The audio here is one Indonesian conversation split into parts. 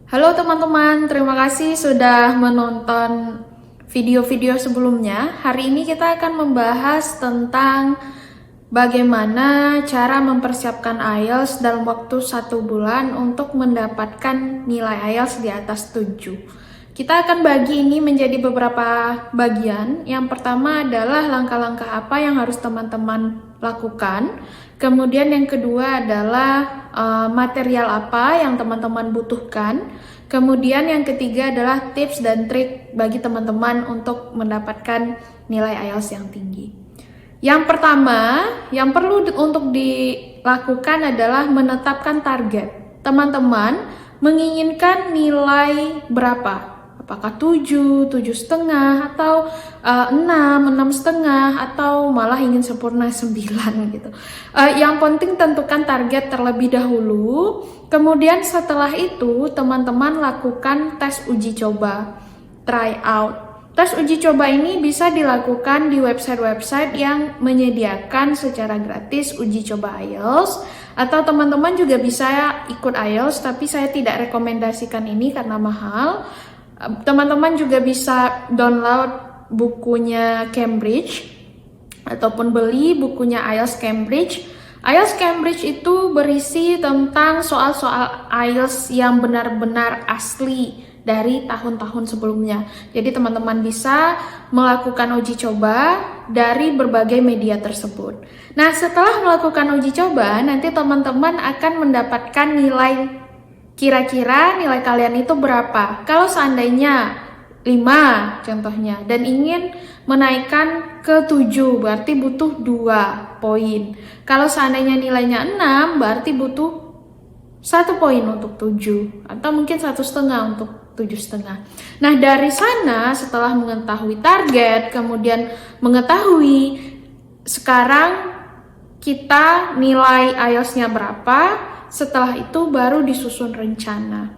Halo teman-teman, terima kasih sudah menonton video-video sebelumnya. Hari ini kita akan membahas tentang bagaimana cara mempersiapkan IELTS dalam waktu 1 bulan untuk mendapatkan nilai IELTS di atas 7. Kita akan bagi ini menjadi beberapa bagian. Yang pertama adalah langkah-langkah apa yang harus teman-teman lakukan. Kemudian yang kedua adalah material apa yang teman-teman butuhkan. Kemudian yang ketiga adalah tips dan trik bagi teman-teman untuk mendapatkan nilai IELTS yang tinggi. Yang pertama, yang perlu untuk dilakukan adalah menetapkan target. Teman-teman menginginkan nilai berapa? Apakah 7, 7,5, atau 6, 6,5, atau malah ingin sempurna 9 gitu. Yang penting tentukan target terlebih dahulu. Kemudian setelah itu teman-teman lakukan tes uji coba, try out. Tes uji coba ini bisa dilakukan di website-website yang menyediakan secara gratis uji coba IELTS, atau teman-teman juga bisa ikut IELTS, tapi saya tidak rekomendasikan ini karena mahal. Teman-teman juga bisa download bukunya Cambridge ataupun beli bukunya IELTS Cambridge. IELTS Cambridge itu berisi tentang soal-soal IELTS yang benar-benar asli dari tahun-tahun sebelumnya. Jadi teman-teman bisa melakukan uji coba dari berbagai media tersebut. Nah, setelah melakukan uji coba, nanti teman-teman akan mendapatkan nilai. Kira-kira nilai kalian itu berapa? Kalau seandainya 5 contohnya dan ingin menaikkan ke 7 berarti butuh 2 poin. Kalau seandainya nilainya 6 berarti butuh 1 poin untuk 7 atau mungkin 1,5 untuk 7,5. Nah, dari sana setelah mengetahui target, kemudian mengetahui sekarang kita nilai IELTS-nya berapa, setelah itu baru disusun rencana.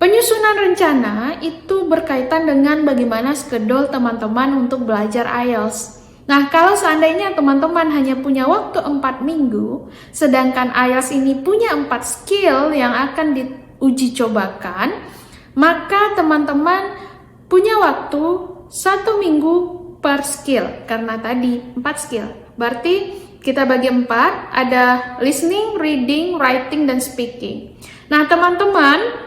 Penyusunan rencana itu berkaitan dengan bagaimana skedul teman-teman untuk belajar IELTS. Nah, kalau seandainya teman-teman hanya punya waktu 4 minggu, sedangkan IELTS ini punya 4 skill yang akan diuji cobakan, maka teman-teman punya waktu 1 minggu per skill, karena tadi 4 skill. Berarti kita bagi 4, ada listening, reading, writing, dan speaking. Nah, teman-teman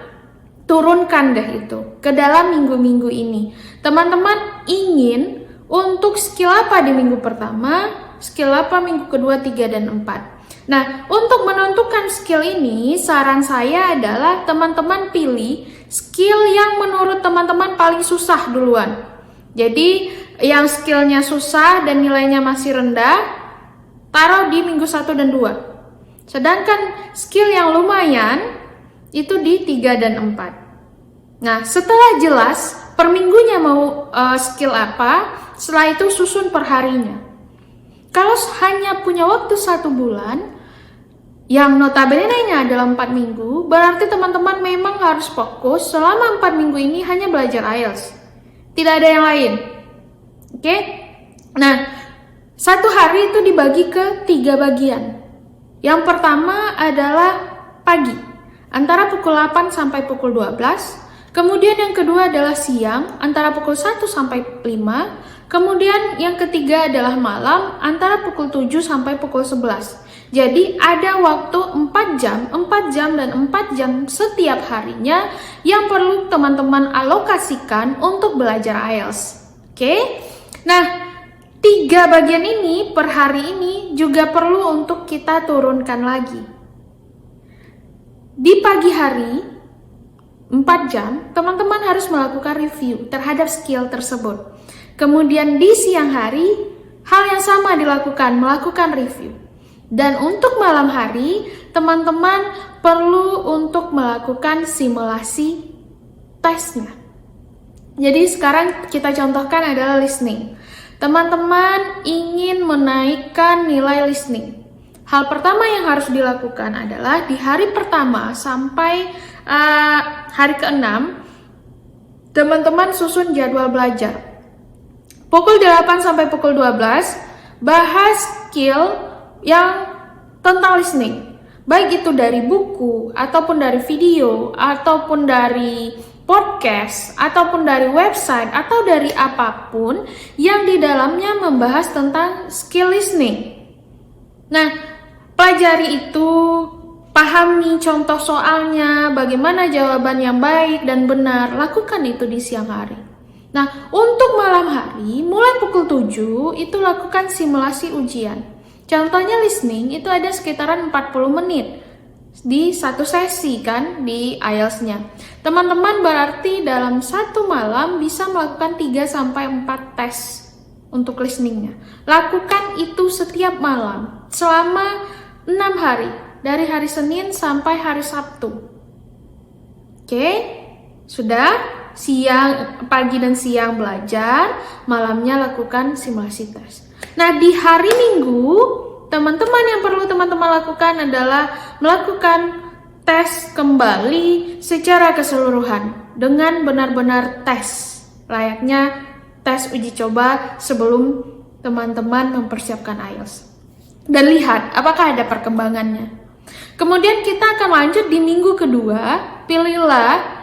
turunkan deh itu ke dalam minggu-minggu ini. Teman-teman ingin untuk skill apa di minggu pertama, skill apa minggu kedua, 3, dan 4. Nah, untuk menentukan skill ini, saran saya adalah teman-teman pilih skill yang menurut teman-teman paling susah duluan. Jadi, yang skillnya susah dan nilainya masih rendah, taruh di minggu 1 dan 2. Sedangkan skill yang lumayan itu di 3 dan 4. Nah, setelah jelas per minggunya mau skill apa, setelah itu susun per harinya. Kalau hanya punya waktu 1 bulan, yang notabene-nya adalah 4 minggu, berarti teman-teman memang harus fokus selama 4 minggu ini hanya belajar IELTS. Tidak ada yang lain. Oke? Nah, 1 hari itu dibagi ke 3 bagian. Yang pertama adalah pagi, antara pukul 8 sampai pukul 12. Kemudian yang kedua adalah siang, antara pukul 1 sampai 5. Kemudian yang ketiga adalah malam, antara pukul 7 sampai pukul 11. Jadi ada waktu 4 jam dan 4 jam setiap harinya yang perlu teman-teman alokasikan untuk belajar IELTS. Oke? Nah, 3 bagian ini per hari ini juga perlu untuk kita turunkan lagi. Di pagi hari, 4 jam, teman-teman harus melakukan review terhadap skill tersebut. Kemudian di siang hari, hal yang sama dilakukan, melakukan review. Dan untuk malam hari, teman-teman perlu untuk melakukan simulasi tesnya. Jadi sekarang kita contohkan adalah listening. Teman-teman ingin menaikkan nilai listening. Hal pertama yang harus dilakukan adalah di hari pertama sampai hari ke-6, teman-teman susun jadwal belajar. Pukul 8 sampai pukul 12, bahas skill yang tentang listening. baik itu dari buku, ataupun dari video, ataupun dari podcast, ataupun dari website, atau dari apapun yang di dalamnya membahas tentang skill listening. Nah, pelajari itu, pahami contoh soalnya, bagaimana jawaban yang baik dan benar, lakukan itu di siang hari. Nah, untuk malam hari, mulai pukul 7, itu lakukan simulasi ujian. Contohnya listening, itu ada sekitaran 40 menit. Di satu sesi kan di IELTS-nya. Teman-teman berarti dalam satu malam bisa melakukan 3-4 tes untuk listening-nya. Lakukan itu setiap malam selama 6 hari, dari hari Senin sampai hari Sabtu. Oke? Sudah? Siang, pagi dan siang belajar, malamnya lakukan simulasi tes. Nah, di hari Minggu teman-teman yang perlu teman-teman lakukan adalah melakukan tes kembali secara keseluruhan dengan benar-benar tes, layaknya tes uji coba sebelum teman-teman mempersiapkan IELTS. Dan lihat apakah ada perkembangannya. Kemudian kita akan lanjut di minggu kedua, pilihlah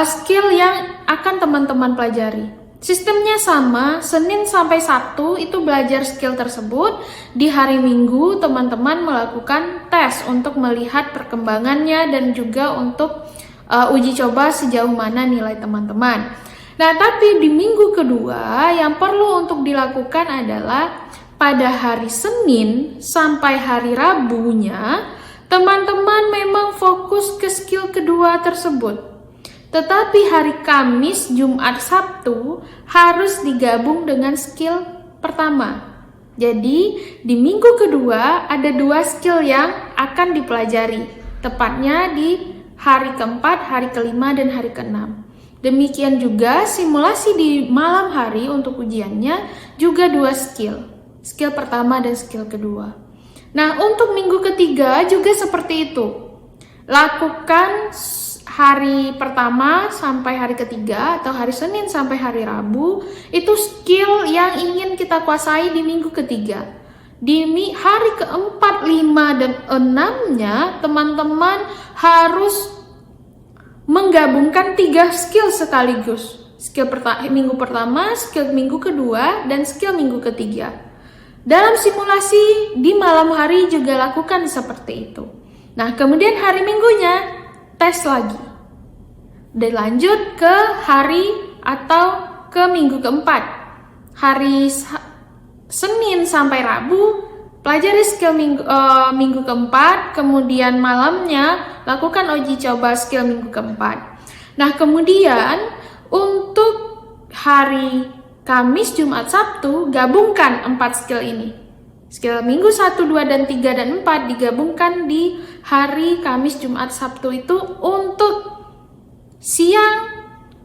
skill yang akan teman-teman pelajari. Sistemnya sama, Senin sampai Sabtu itu belajar skill tersebut. Di hari Minggu, teman-teman melakukan tes untuk melihat perkembangannya dan juga untuk uji coba sejauh mana nilai teman-teman. Nah, tapi di minggu kedua yang perlu untuk dilakukan adalah pada hari Senin sampai hari Rabunya, teman-teman memang fokus ke skill kedua tersebut. Tetapi hari Kamis, Jumat, Sabtu harus digabung dengan skill pertama. Jadi di minggu kedua ada 2 skill yang akan dipelajari. Tepatnya di hari keempat, hari kelima, dan hari keenam. Demikian juga simulasi di malam hari untuk ujiannya juga 2 skill. Skill pertama dan skill kedua. Nah, untuk minggu ketiga juga seperti itu. Lakukan hari pertama sampai hari ketiga atau hari Senin sampai hari Rabu itu skill yang ingin kita kuasai di minggu ketiga. Di hari keempat, 5, dan 6-nya teman-teman harus menggabungkan 3 skill sekaligus. Skill minggu pertama, skill minggu kedua, dan skill minggu ketiga. Dalam simulasi di malam hari juga lakukan seperti itu. Nah, kemudian hari Minggunya tes lagi. Dan lanjut ke hari atau ke minggu keempat. Hari Senin sampai Rabu pelajari skill minggu keempat, kemudian malamnya lakukan uji coba skill minggu keempat. Nah, kemudian untuk hari Kamis, Jumat, Sabtu gabungkan 4 skill ini. Skill minggu 1, 2, dan 3, dan 4 digabungkan di hari Kamis, Jumat, Sabtu itu untuk siang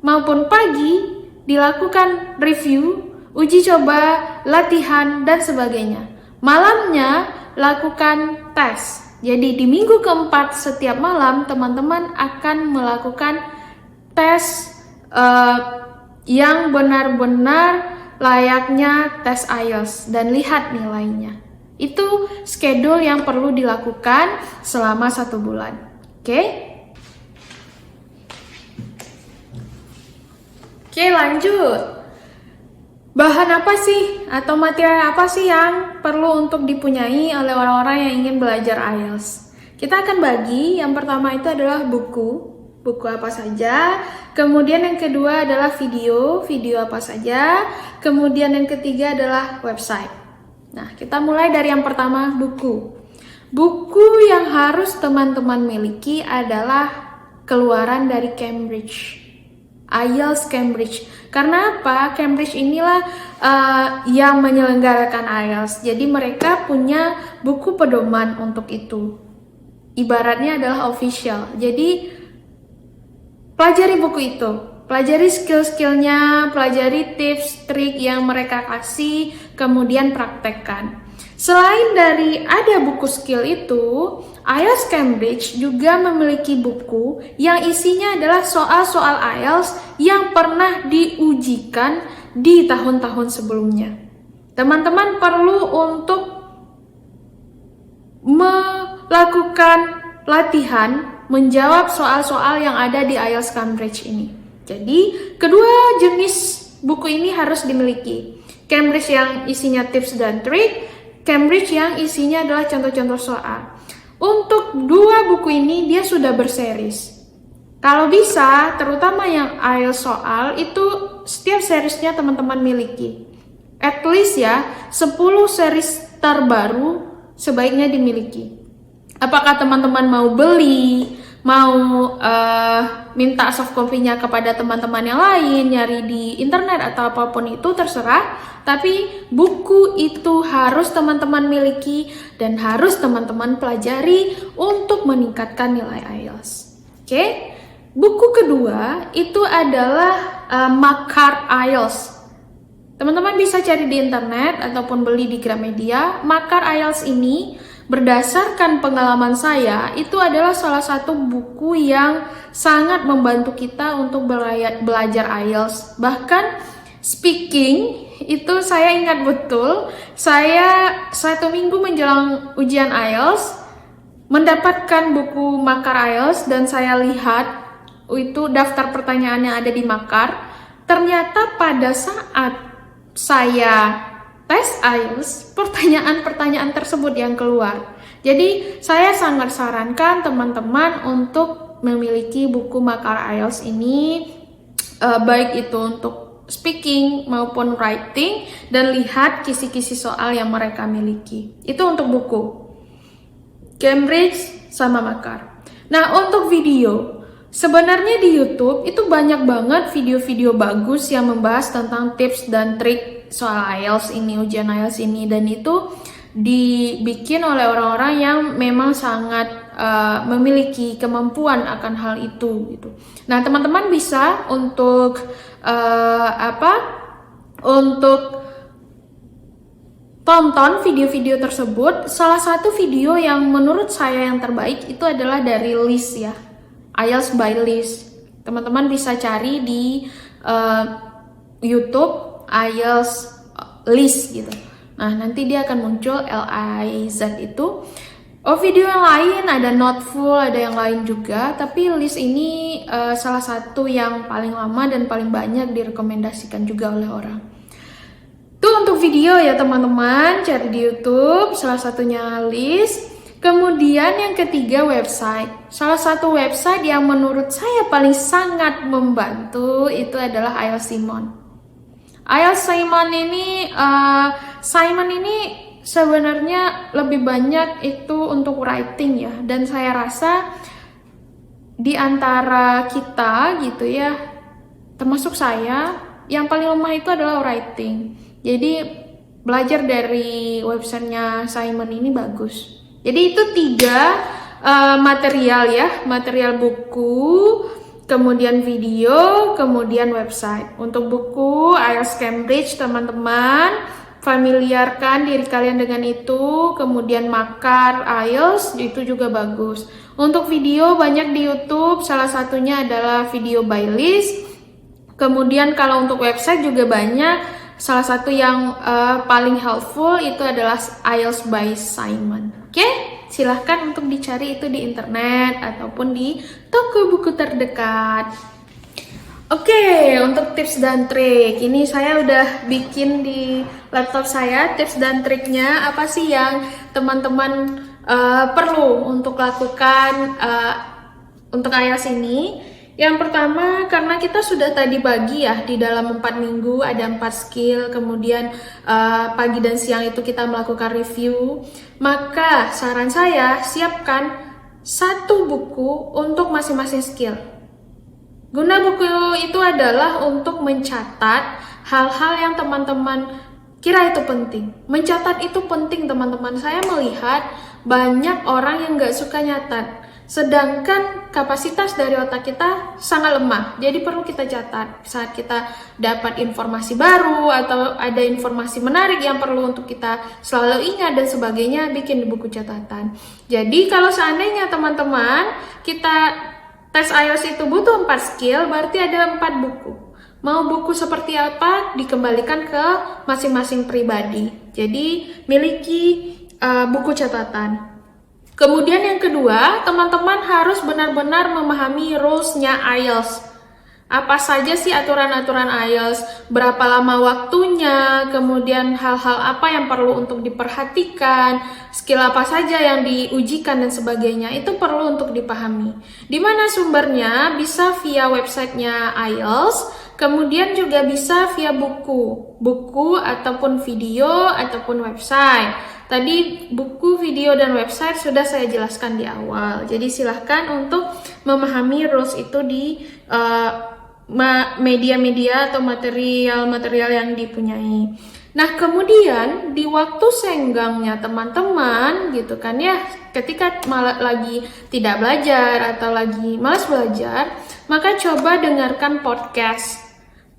maupun pagi dilakukan review, uji coba, latihan, dan sebagainya. Malamnya lakukan tes. Jadi di minggu keempat setiap malam teman-teman akan melakukan tes yang benar-benar layaknya tes IELTS dan lihat nilainya. Itu schedule yang perlu dilakukan selama 1 bulan. Oke? Oke, lanjut. Bahan apa sih atau materi apa sih yang perlu untuk dipunyai oleh orang-orang yang ingin belajar IELTS? Kita akan bagi, yang pertama itu adalah buku apa saja. Kemudian yang kedua adalah video apa saja. Kemudian yang ketiga adalah website. Nah, kita mulai dari yang pertama, buku. Buku yang harus teman-teman miliki adalah keluaran dari Cambridge. IELTS Cambridge. Karena apa? Cambridge inilah yang menyelenggarakan IELTS. Jadi mereka punya buku pedoman untuk itu. Ibaratnya adalah official. Jadi pelajari buku itu. Pelajari skill-skillnya, pelajari tips, trik yang mereka kasih, kemudian praktekkan. Selain dari ada buku skill itu, IELTS Cambridge juga memiliki buku yang isinya adalah soal-soal IELTS yang pernah diujikan di tahun-tahun sebelumnya. Teman-teman perlu untuk lakukan latihan menjawab soal-soal yang ada di IELTS Cambridge ini. Jadi, kedua jenis buku ini harus dimiliki. Cambridge yang isinya tips dan trik, Cambridge yang isinya adalah contoh-contoh soal. Untuk dua buku ini dia sudah berseris. Kalau bisa, terutama yang IELTS soal, itu setiap seriesnya teman-teman miliki. At least ya, 10 series terbaru sebaiknya dimiliki. Apakah teman-teman mau beli, mau minta soft copy-nya kepada teman-teman yang lain, nyari di internet atau apapun itu terserah. Tapi buku itu harus teman-teman miliki dan harus teman-teman pelajari untuk meningkatkan nilai IELTS. Oke? Buku kedua itu adalah Makar IELTS. Teman-teman bisa cari di internet ataupun beli di Gramedia. Makar IELTS ini berdasarkan pengalaman saya, itu adalah salah satu buku yang sangat membantu kita untuk belajar IELTS. Bahkan speaking, itu saya ingat betul, saya 1 minggu menjelang ujian IELTS, mendapatkan buku Makar IELTS dan saya lihat, itu daftar pertanyaan yang ada di Makar. Ternyata pada saat saya tes IELTS, pertanyaan-pertanyaan tersebut yang keluar. Jadi, saya sangat sarankan teman-teman untuk memiliki buku Makar IELTS ini, baik itu untuk speaking maupun writing, dan lihat kisi-kisi soal yang mereka miliki. Itu untuk buku Cambridge sama Makar. Nah, untuk video, sebenarnya di YouTube itu banyak banget video-video bagus yang membahas tentang tips dan trik soal IELTS ini, ujian IELTS ini, dan itu dibikin oleh orang-orang yang memang sangat memiliki kemampuan akan hal itu gitu. Nah, teman-teman bisa untuk untuk tonton video-video tersebut. Salah satu video yang menurut saya yang terbaik itu adalah dari Liz ya, IELTS by Liz. Teman-teman bisa cari di YouTube IELTS Liz gitu. Nah, nanti dia akan muncul LIZ itu. Oh, video yang lain ada Notful, ada yang lain juga, tapi Liz ini salah satu yang paling lama dan paling banyak direkomendasikan juga oleh orang. Itu untuk video ya teman-teman, cari di YouTube, salah satunya Liz. Kemudian yang ketiga, website. Salah satu website yang menurut saya paling sangat membantu itu adalah IELTS Simon. IELTS Simon ini sebenarnya lebih banyak itu untuk writing ya, dan saya rasa di antara kita gitu ya, termasuk saya, yang paling lemah itu adalah writing. Jadi belajar dari websitenya Simon ini bagus. Jadi itu 3 material ya, material buku, kemudian video, kemudian website. Untuk buku IELTS Cambridge, teman-teman familiarkan diri kalian dengan itu. Kemudian Makar IELTS itu juga bagus. Untuk video banyak di YouTube, salah satunya adalah video by Liz. Kemudian kalau untuk website juga banyak. Salah satu yang paling helpful itu adalah IELTS by Simon. Oke? Silahkan untuk dicari itu di internet ataupun di toko buku terdekat. Oke, untuk tips dan trik, ini saya udah bikin di laptop saya tips dan triknya apa sih yang teman-teman perlu untuk lakukan untuk IELTS ini. Yang pertama, karena kita sudah tadi bagi ya, di dalam 4 minggu ada 4 skill, kemudian pagi dan siang itu kita melakukan review, maka saran saya siapkan 1 buku untuk masing-masing skill. Guna buku itu adalah untuk mencatat hal-hal yang teman-teman kira itu penting. Mencatat itu penting teman-teman. Saya melihat banyak orang yang gak suka nyatat. Sedangkan kapasitas dari otak kita sangat lemah. Jadi perlu kita catat saat kita dapat informasi baru atau ada informasi menarik yang perlu untuk kita selalu ingat dan sebagainya, bikin di buku catatan. Jadi kalau seandainya teman-teman kita tes IELTS itu butuh 4 skill, berarti ada 4 buku. Mau buku seperti apa dikembalikan ke masing-masing pribadi. Jadi miliki buku catatan. Kemudian yang kedua, teman-teman harus benar-benar memahami rules-nya IELTS. Apa saja sih aturan-aturan IELTS, berapa lama waktunya, kemudian hal-hal apa yang perlu untuk diperhatikan, skill apa saja yang diujikan dan sebagainya, itu perlu untuk dipahami. Di mana sumbernya? Bisa via websitenya IELTS, kemudian juga bisa via buku ataupun video ataupun website. Tadi buku, video, dan website sudah saya jelaskan di awal. Jadi silahkan untuk memahami rules itu di media-media atau material-material yang dipunyai. Nah, kemudian di waktu senggangnya teman-teman gitu kan ya, ketika malah lagi tidak belajar atau lagi malas belajar, maka coba dengarkan podcast.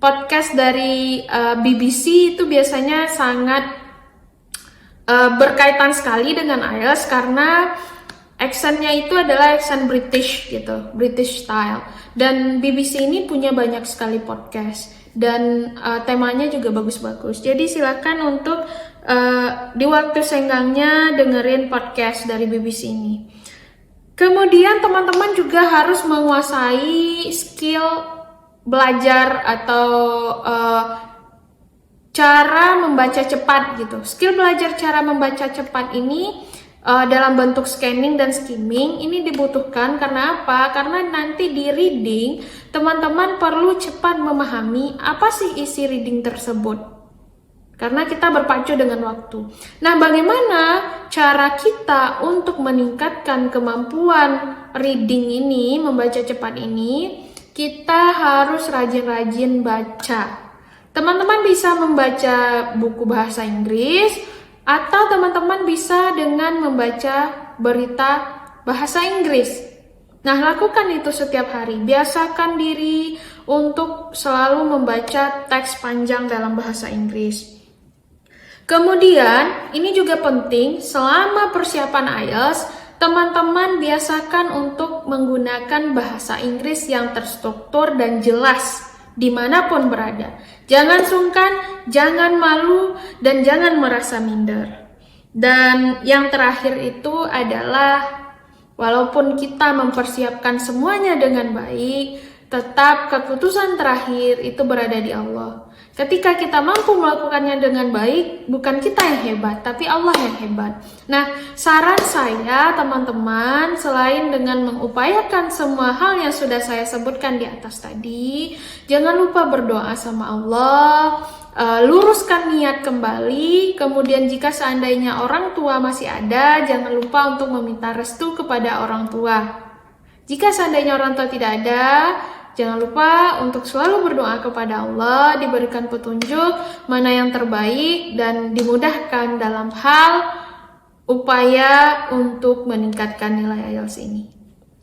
Podcast dari BBC itu biasanya sangat berkaitan sekali dengan IELTS karena aksennya itu adalah aksen British gitu, British style. Dan BBC ini punya banyak sekali podcast dan temanya juga bagus-bagus. Jadi silakan untuk di waktu senggangnya dengerin podcast dari BBC ini. Kemudian teman-teman juga harus menguasai skill belajar atau cara membaca cepat gitu. Skill belajar cara membaca cepat ini dalam bentuk scanning dan skimming ini dibutuhkan karena apa? Karena nanti di reading teman-teman perlu cepat memahami apa sih isi reading tersebut. Karena kita berpacu dengan waktu. Nah, bagaimana cara kita untuk meningkatkan kemampuan reading ini, membaca cepat ini? Kita harus rajin-rajin baca. Teman-teman bisa membaca buku bahasa Inggris atau teman-teman bisa dengan membaca berita bahasa Inggris. Nah, lakukan itu setiap hari. Biasakan diri untuk selalu membaca teks panjang dalam bahasa Inggris. Kemudian, ini juga penting selama persiapan IELTS, teman-teman biasakan untuk menggunakan bahasa Inggris yang terstruktur dan jelas dimanapun berada. Jangan sungkan, jangan malu, dan jangan merasa minder. Dan yang terakhir itu adalah walaupun kita mempersiapkan semuanya dengan baik, tetap keputusan terakhir itu berada di Allah. Ketika kita mampu melakukannya dengan baik, bukan kita yang hebat, tapi Allah yang hebat. Nah, saran saya teman-teman, selain dengan mengupayakan semua hal yang sudah saya sebutkan di atas tadi, jangan lupa berdoa sama Allah, luruskan niat kembali, kemudian jika seandainya orang tua masih ada, jangan lupa untuk meminta restu kepada orang tua. Jika seandainya orang tua tidak ada, jangan lupa untuk selalu berdoa kepada Allah, diberikan petunjuk mana yang terbaik dan dimudahkan dalam hal upaya untuk meningkatkan nilai IELTS ini.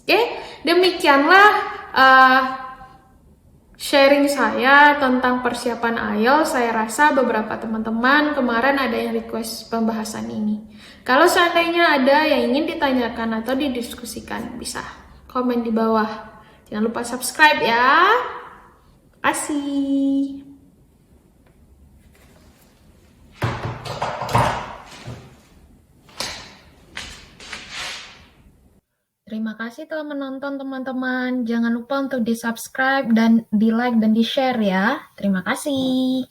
Oke, demikianlah sharing saya tentang persiapan IELTS. Saya rasa beberapa teman-teman kemarin ada yang request pembahasan ini. Kalau seandainya ada yang ingin ditanyakan atau didiskusikan, bisa komen di bawah. Jangan lupa subscribe ya. Asih. Terima kasih telah menonton teman-teman. Jangan lupa untuk di subscribe dan di like dan di share ya. Terima kasih.